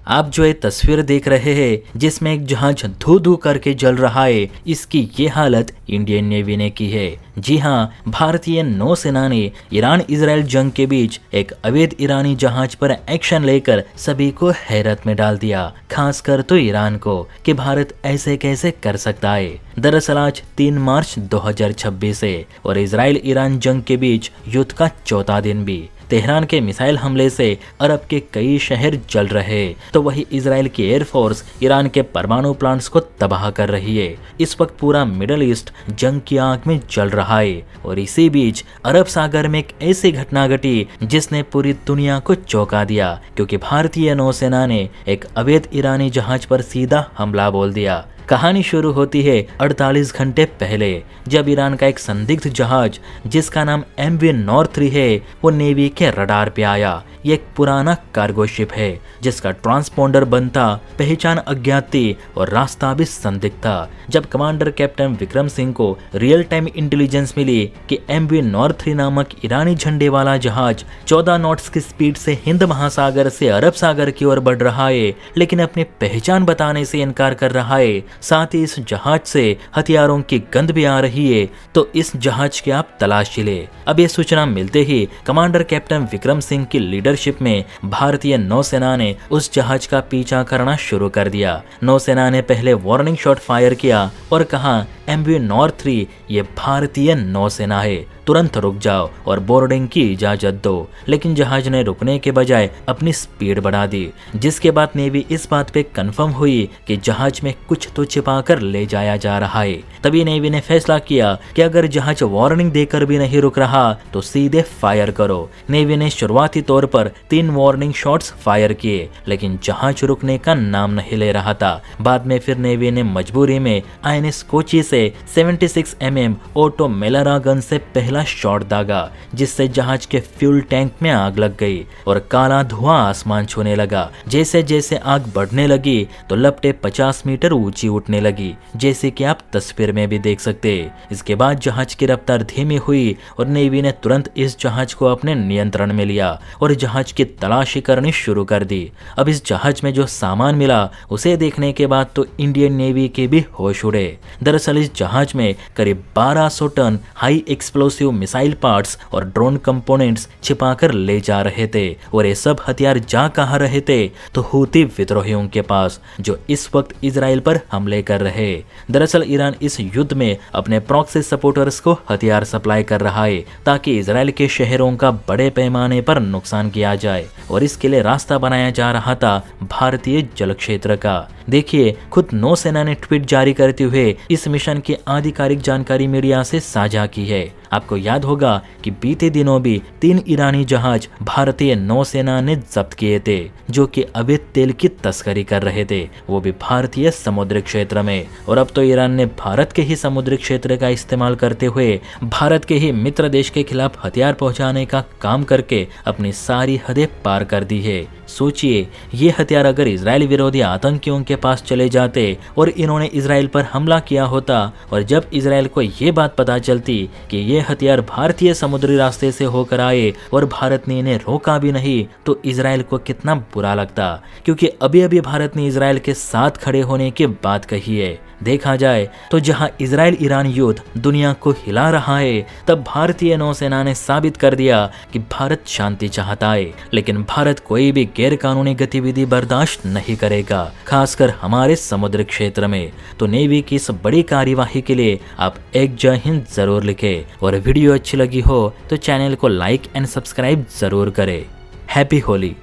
आप जो ये तस्वीर देख रहे हैं जिसमें एक जहाज धू धू करके जल रहा है, इसकी ये हालत इंडियन नेवी ने की है। जी हाँ, भारतीय नौसेना ने ईरान इजराइल जंग के बीच एक अवैध ईरानी जहाज पर एक्शन लेकर सभी को हैरत में डाल दिया, खासकर तो ईरान को कि भारत ऐसे कैसे कर सकता है। दरअसल आज 3 मार्च 2026 है और इजराइल ईरान जंग के बीच युद्ध का चौथा दिन भी। तेहरान के मिसाइल हमले से अरब के कई शहर जल रहे, तो वही इजराइल की एयरफोर्स ईरान के परमाणु प्लांट्स को तबाह कर रही है। इस वक्त पूरा मिडल ईस्ट जंग की आग में जल रहा है और इसी बीच अरब सागर में एक ऐसी घटना घटी जिसने पूरी दुनिया को चौंका दिया, क्योंकि भारतीय नौसेना ने एक अवैध ईरानी जहाज पर सीधा हमला बोल दिया। कहानी शुरू होती है 48 घंटे पहले, जब ईरान का एक संदिग्ध जहाज जिसका नाम MV नॉर्थ 3 है वो नेवी के रडार पे आया। ये एक पुराना कार्गो शिप है जिसका ट्रांसपोंडर बंद था, पहचान अज्ञात थी और रास्ता भी संदिग्ध था। जब कमांडर कैप्टन विक्रम सिंह को रियल टाइम इंटेलिजेंस मिली कि MV नॉर्थ 3 नामक ईरानी झंडे वाला जहाज 14 नॉट्स की स्पीड से हिंद महासागर से अरब सागर की ओर बढ़ रहा है, लेकिन अपनी पहचान बताने से इनकार कर रहा है, साथ ही इस जहाज से हथियारों की गंध भी आ रही है, तो इस जहाज की आप तलाशी ले। अब ये सूचना मिलते ही कमांडर कैप्टन विक्रम सिंह की लीडरशिप में भारतीय नौसेना ने उस जहाज का पीछा करना शुरू कर दिया। नौसेना ने पहले वार्निंग शॉट फायर किया और कहा MV नॉर्थ 3 ये भारतीय नौसेना है, तुरंत रुक जाओ और बोर्डिंग की इजाजत दो। लेकिन जहाज ने रुकने के बजाय अपनी स्पीड बढ़ा दी, जिसके बाद नेवी इस बात पे कंफर्म हुई कि जहाज में कुछ तो छिपा कर ले जाया जा रहा है। तभी नेवी ने फैसला किया कि अगर जहाज वार्निंग देकर भी नहीं रुक रहा तो सीधे फायर करो। नेवी ने शुरुआती तौर पर 3 वार्निंग शॉट्स फायर किए, लेकिन जहाज रुकने का नाम नहीं ले रहा था। बाद में फिर नेवी ने मजबूरी में INS कोची से 76 mm ऑटो मेलारा गन से पहला शॉट दागा, जिससे जहाज के फ्यूल टैंक में आग लग गई और काला धुआं आसमान छूने लगा। जैसे जैसे आग बढ़ने लगी तो लपटें 50 मीटर ऊंची उठने लगी, जैसे कि आप तस्वीर में भी देख सकते। इसके बाद जहाज की रफ्तार धीमी हुई और नेवी ने तुरंत इस जहाज को अपने नियंत्रण में लिया और जहाज की तलाशी करनी शुरू कर दी। अब इस जहाज में जो सामान मिला उसे देखने के बाद तो इंडियन नेवी के भी होश उड़े। दरअसल इस जहाज में करीब 1200 ton high explosive missile parts और ड्रोन कंपोनेंट्स छिपाकर ले जा रहे थे और ये सब हथियार जा कहाँ रहे थे, तो हूती विद्रोहियों के पास, जो इस वक्त इजराइल पर हमले कर रहे। दरअसल ईरान इस युद्ध में अपने प्रॉक्सी सपोर्टर्स को हथियार सप्लाई कर रहा है ताकि इजराइल के शहरों का बड़े पैमाने पर नुकसान किया जाए, और इसके लिए रास्ता बनाया जा रहा था भारतीय जल क्षेत्र का। देखिए, खुद नौसेना ने ट्वीट जारी करते हुए इस मिशन की आधिकारिक जानकारी मीडिया से साझा की है। आपको याद होगा कि बीते दिनों भी 3 ईरानी जहाज भारतीय नौसेना ने जब्त किए थे, जो कि अवैध तेल की तस्करी कर रहे थे, वो भी भारतीय समुद्री क्षेत्र में। और अब तो ईरान ने भारत के ही समुद्री क्षेत्र का इस्तेमाल करते हुए भारत के ही मित्र देश के खिलाफ हथियार पहुंचाने का काम करके अपनी सारी हदें पार कर दी है। सोचिए, ये हथियार अगर इजराइल विरोधी आतंकियों के पास चले जाते और इन्होंने इजराइल पर हमला किया होता, और जब इजराइल को ये बात पता चलती कि ये हथियार भारतीय समुद्री रास्ते से होकर आए और भारत ने इन्हें रोका भी नहीं, तो इजराइल को कितना बुरा लगता। क्योंकि अभी अभी भारत ने इजराइल के साथ खड़े होने की बात कही है। देखा जाए तो जहां इजराइल ईरान युद्ध दुनिया को हिला रहा है, तब भारतीय नौसेना ने साबित कर दिया कि भारत शांति चाहता है, लेकिन भारत कोई भी गैर कानूनी गतिविधि बर्दाश्त नहीं करेगा, खासकर हमारे समुद्री क्षेत्र में। तो नेवी की इस बड़ी कार्यवाही के लिए आप एक जय हिंद जरूर लिखें, और वीडियो अच्छी लगी हो तो चैनल को लाइक एंड सब्सक्राइब जरूर करें। हैप्पी होली।